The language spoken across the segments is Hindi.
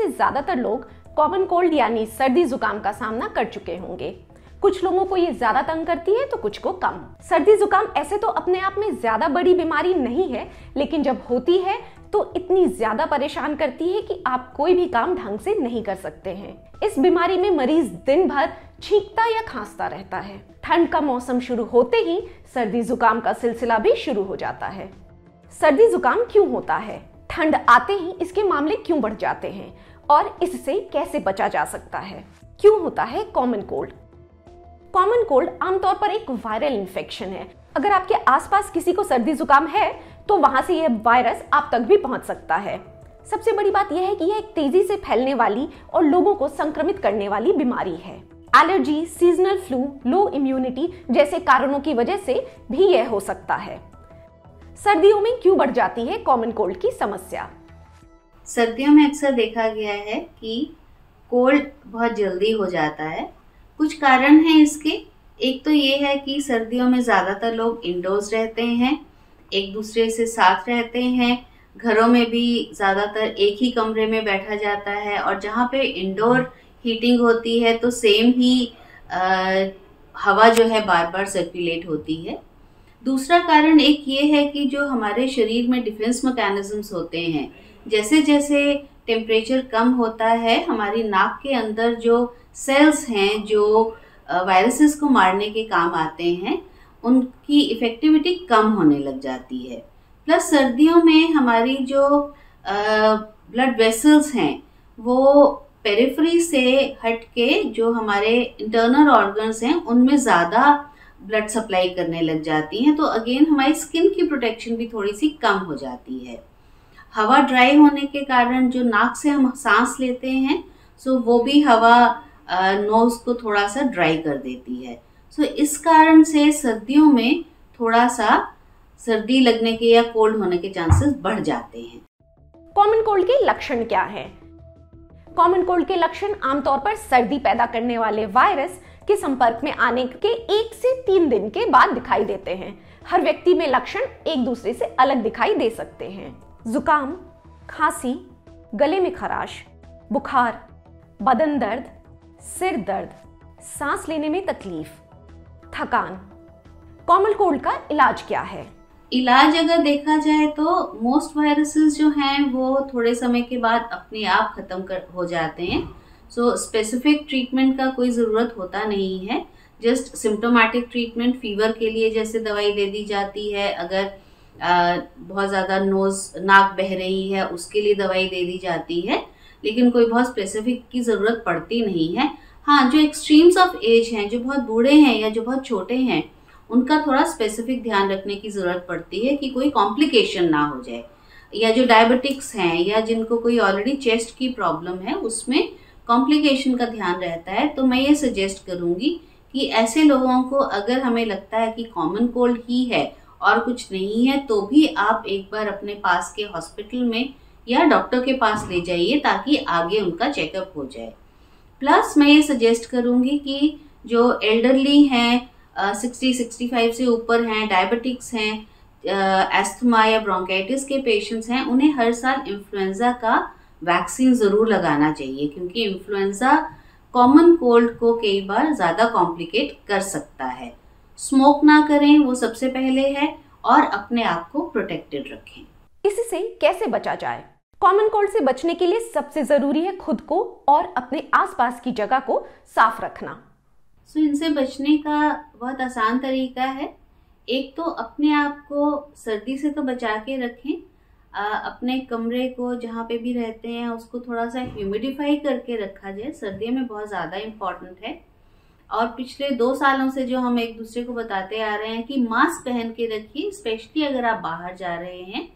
से ज्यादातर लोग कॉमन कोल्ड यानी सर्दी जुकाम का सामना कर चुके होंगे। कुछ लोगों को ये ज्यादा तंग करती है तो कुछ को कम। सर्दी जुकाम ऐसे तो अपने आप में ज्यादा बड़ी बीमारी नहीं है, लेकिन जब होती है तो इतनी ज्यादा परेशान करती है कि आप कोई भी काम ढंग से नहीं कर सकते हैं। इस बीमारी में मरीज दिन भर छींकता या खांसता रहता है। ठंड का मौसम शुरू होते ही सर्दी जुकाम का सिलसिला भी शुरू हो जाता है। सर्दी जुकाम क्यों होता है? ठंड आते ही इसके मामले क्यों बढ़ जाते हैं और इससे कैसे बचा जा सकता है? क्यों होता है कॉमन कोल्ड? कॉमन कोल्ड आमतौर पर एक वायरल इन्फेक्शन है। अगर आपके आसपास किसी को सर्दी जुकाम है तो वहां से यह वायरस आप तक भी पहुंच सकता है। सबसे बड़ी बात यह है कि यह एक तेजी से फैलने वाली और लोगों को संक्रमित करने वाली बीमारी है। एलर्जी, सीजनल फ्लू, लो इम्यूनिटी जैसे कारणों की वजह से भी यह हो सकता है। सर्दियों में क्यों बढ़ जाती है कॉमन कोल्ड की समस्या? सर्दियों में अक्सर देखा गया है कि कोल्ड बहुत जल्दी हो जाता है। कुछ कारण हैं इसके। एक तो ये है कि सर्दियों में ज़्यादातर लोग इंडोर्स रहते हैं, एक दूसरे से साथ रहते हैं, घरों में भी ज़्यादातर एक ही कमरे में बैठा जाता है और जहाँ पे इंडोर हीटिंग होती है तो सेम ही हवा जो है बार बार सर्कुलेट होती है। दूसरा कारण एक ये है कि जो हमारे शरीर में डिफेंस मैकेनिज्म्स होते हैं, जैसे जैसे टेम्परेचर कम होता है हमारी नाक के अंदर जो सेल्स हैं जो वायरसेस को मारने के काम आते हैं, उनकी इफ़ेक्टिविटी कम होने लग जाती है। प्लस सर्दियों में हमारी जो ब्लड वेसल्स हैं वो पेरिफेरी से हट के जो हमारे इंटरनल ऑर्गन्स हैं उनमें ज़्यादा ब्लड सप्लाई करने लग जाती हैं, तो अगेन हमारी स्किन की प्रोटेक्शन भी थोड़ी सी कम हो जाती है। हवा ड्राई होने के कारण जो नाक से हम सांस लेते हैं सो वो भी हवा नोज को थोड़ा सा ड्राई कर देती है। सो इस कारण से सर्दियों में थोड़ा सा सर्दी लगने के या कोल्ड होने के चांसेस बढ़ जाते हैं। कॉमन कोल्ड के लक्षण क्या हैं? कॉमन कोल्ड के लक्षण आमतौर पर सर्दी पैदा करने वाले वायरस के संपर्क में आने के 1 से 3 दिन के बाद दिखाई देते हैं। हर व्यक्ति में लक्षण एक दूसरे से अलग दिखाई दे सकते हैं। जुकाम, खांसी, गले में खराश, बुखार, बदन दर्द, सिर दर्द, सांस लेने में तकलीफ, थकान। कॉमन कोल्ड का इलाज क्या है? इलाज अगर देखा जाए तो मोस्ट वायरसेस जो हैं वो थोड़े समय के बाद अपने आप खत्म हो जाते हैं। सो स्पेसिफिक ट्रीटमेंट का कोई ज़रूरत होता नहीं है। जस्ट सिम्टोमेटिक ट्रीटमेंट, फीवर के लिए जैसे दवाई दे दी जाती है, अगर बहुत ज़्यादा नाक बह रही है उसके लिए दवाई दे दी जाती है, लेकिन कोई बहुत स्पेसिफिक की ज़रूरत पड़ती नहीं है। हाँ, जो एक्सट्रीम्स ऑफ एज हैं, जो बहुत बूढ़े हैं या जो बहुत छोटे हैं, उनका थोड़ा स्पेसिफिक ध्यान रखने की ज़रूरत पड़ती है कि कोई कॉम्प्लिकेशन ना हो जाए, या जो डायबिटिक्स हैं या जिनको कोई ऑलरेडी चेस्ट की प्रॉब्लम है उसमें कॉम्प्लिकेशन का ध्यान रहता है। तो मैं ये सजेस्ट करूँगी कि ऐसे लोगों को अगर हमें लगता है कि कॉमन कोल्ड ही है और कुछ नहीं है तो भी आप एक बार अपने पास के हॉस्पिटल में या डॉक्टर के पास ले जाइए ताकि आगे उनका चेकअप हो जाए। प्लस मैं ये सजेस्ट करूँगी कि जो एल्डरली हैं, 60-65 से ऊपर हैं, डायबिटिक्स हैं, एस्थमा या ब्रोंकाइटिस के पेशेंट्स हैं, उन्हें हर साल इन्फ्लुएंजा का वैक्सीन ज़रूर लगाना चाहिए, क्योंकि इन्फ्लुएंजा कॉमन कोल्ड को कई बार ज़्यादा कॉम्प्लिकेट कर सकता है। स्मोक ना करें, वो सबसे पहले है, और अपने आप को प्रोटेक्टेड रखें। इससे कैसे बचा जाए? कॉमन कोल्ड से बचने के लिए सबसे जरूरी है खुद को और अपने आसपास की जगह को साफ रखना। सो इनसे बचने का बहुत आसान तरीका है। एक तो अपने आप को सर्दी से तो बचा के रखें, अपने कमरे को जहाँ पे भी रहते हैं उसको थोड़ा सा ह्यूमिडिफाई करके रखा जाए, सर्दियों में बहुत ज़्यादा इम्पॉर्टेंट है। और पिछले 2 सालों से जो हम एक दूसरे को बताते आ रहे हैं कि मास्क पहन के रखिए, स्पेशली अगर आप बाहर जा रहे हैं।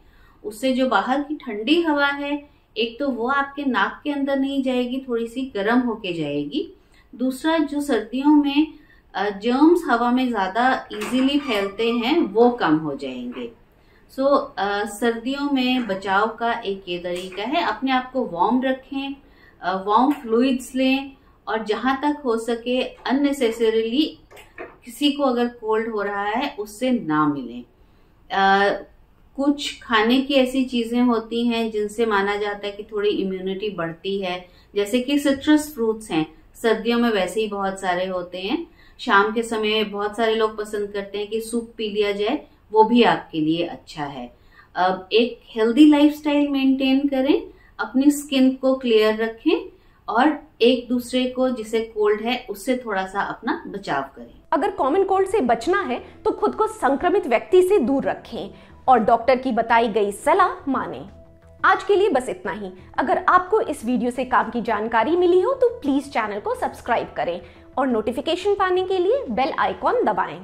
उससे जो बाहर की ठंडी हवा है, एक तो वो आपके नाक के अंदर नहीं जाएगी, थोड़ी सी गर्म होके जाएगी। दूसरा, जो सर्दियों में जर्म्स हवा में ज़्यादा इजीली फैलते हैं वो कम हो जाएंगे। सो सर्दियों में बचाव का एक ये तरीका है, अपने आप को वार्म रखें, वार्म फ्लूइड्स लें, और जहाँ तक हो सके अननेसेसरीली किसी को अगर कोल्ड हो रहा है उससे ना मिलें। कुछ खाने की ऐसी चीजें होती हैं जिनसे माना जाता है कि थोड़ी इम्यूनिटी बढ़ती है, जैसे कि सिट्रस फ्रूट्स हैं, सर्दियों में वैसे ही बहुत सारे होते हैं। शाम के समय बहुत सारे लोग पसंद करते हैं कि सूप पी लिया जाए, वो भी आपके लिए अच्छा है। अब एक हेल्दी लाइफस्टाइल मेंटेन करें, अपनी स्किन को क्लियर रखें और एक दूसरे को जिसे कोल्ड है उससे थोड़ा सा अपना बचाव करें। अगर कॉमन कोल्ड से बचना है तो खुद को संक्रमित व्यक्ति से दूर रखें और डॉक्टर की बताई गई सलाह मानें। आज के लिए बस इतना ही। अगर आपको इस वीडियो से काम की जानकारी मिली हो तो प्लीज चैनल को सब्सक्राइब करें और नोटिफिकेशन पाने के लिए बेल आइकॉन दबाएं।